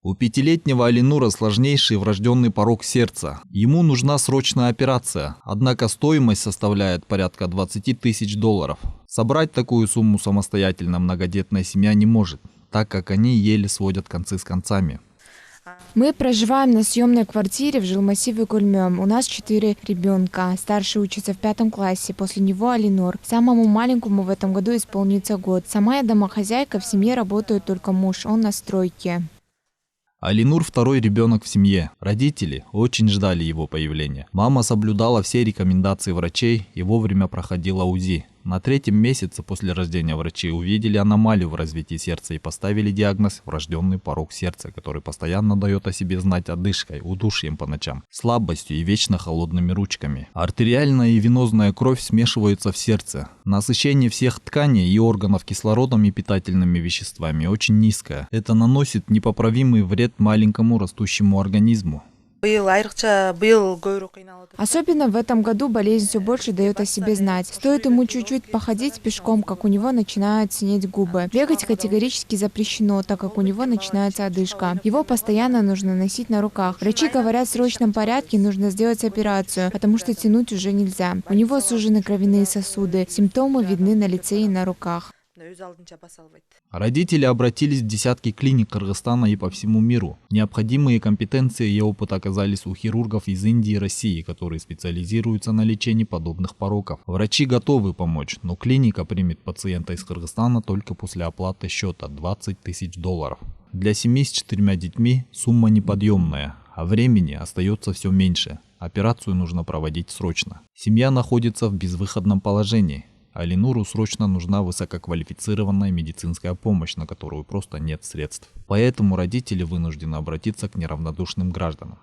У пятилетнего Алинура сложнейший врожденный порок сердца. Ему нужна срочная операция, однако стоимость составляет порядка 20 тысяч долларов. Собрать такую сумму самостоятельно многодетная семья не может, так как они еле сводят концы с концами. Мы проживаем на съемной квартире в жилмассиве Гульмём. У нас 4 ребенка. Старший учится в 5 классе, после него Алинур. Самому маленькому в этом году исполнится год. Сама я домохозяйка, в семье работает только муж, он на стройке. Алинур второй ребенок в семье. Родители очень ждали его появления. Мама соблюдала все рекомендации врачей и вовремя проходила УЗИ. На 3-м месяце после рождения врачи увидели аномалию в развитии сердца и поставили диагноз врожденный порок сердца, который постоянно дает о себе знать одышкой, удушьем по ночам, слабостью и вечно холодными ручками. Артериальная и венозная кровь смешиваются в сердце. Насыщение всех тканей и органов кислородом и питательными веществами очень низкое. Это наносит непоправимый вред маленькому растущему организму. Особенно в этом году болезнь все больше дает о себе знать. Стоит ему чуть-чуть походить пешком, как у него начинают синеть губы. Бегать категорически запрещено, так как у него начинается одышка. Его постоянно нужно носить на руках. Врачи говорят, в срочном порядке нужно сделать операцию, потому что тянуть уже нельзя. У него сужены кровяные сосуды. Симптомы видны на лице и на руках. Родители обратились в десятки клиник Кыргызстана и по всему миру. Необходимые компетенции и опыт оказались у хирургов из Индии и России, которые специализируются на лечении подобных пороков. Врачи готовы помочь, но клиника примет пациента из Кыргызстана только после оплаты счета 20 тысяч долларов. Для семьи с 4 детьми сумма неподъемная, а времени остается все меньше. Операцию нужно проводить срочно. Семья находится в безвыходном положении. Алинуру срочно нужна высококвалифицированная медицинская помощь, на которую просто нет средств. Поэтому родители вынуждены обратиться к неравнодушным гражданам.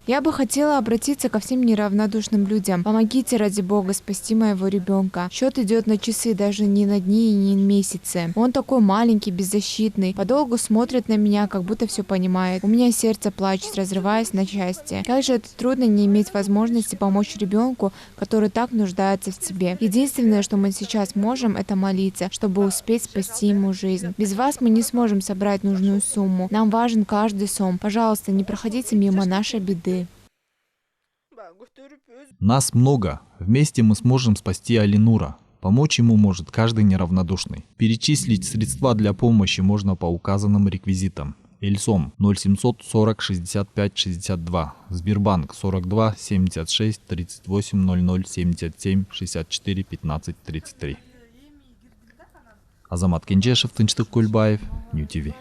Я бы хотела обратиться ко всем неравнодушным людям. Помогите, ради Бога, спасти моего ребенка. Счет идет на часы, даже не на дни и не на месяцы. Он такой маленький, беззащитный. Подолгу смотрит на меня, как будто все понимает. У меня сердце плачет, разрываясь на части. Как же это трудно не иметь возможности помочь ребенку, который так нуждается в тебе. Единственное, что мы сейчас можем, это молиться, чтобы успеть спасти ему жизнь. Без вас мы не сможем собрать нужную сумму. Нам важен каждый сом. Пожалуйста, не проходите мимо нашей беды. Нас много. Вместе мы сможем спасти Алинура. Помочь ему может каждый неравнодушный. Перечислить средства для помощи можно по указанным реквизитам. Эльсом 0700 40 65 62, Сбербанк 42 76 38 00 77 64 15 33. Азамат Кенжешев, Тынчтык Кульбаев, Нью ТВ.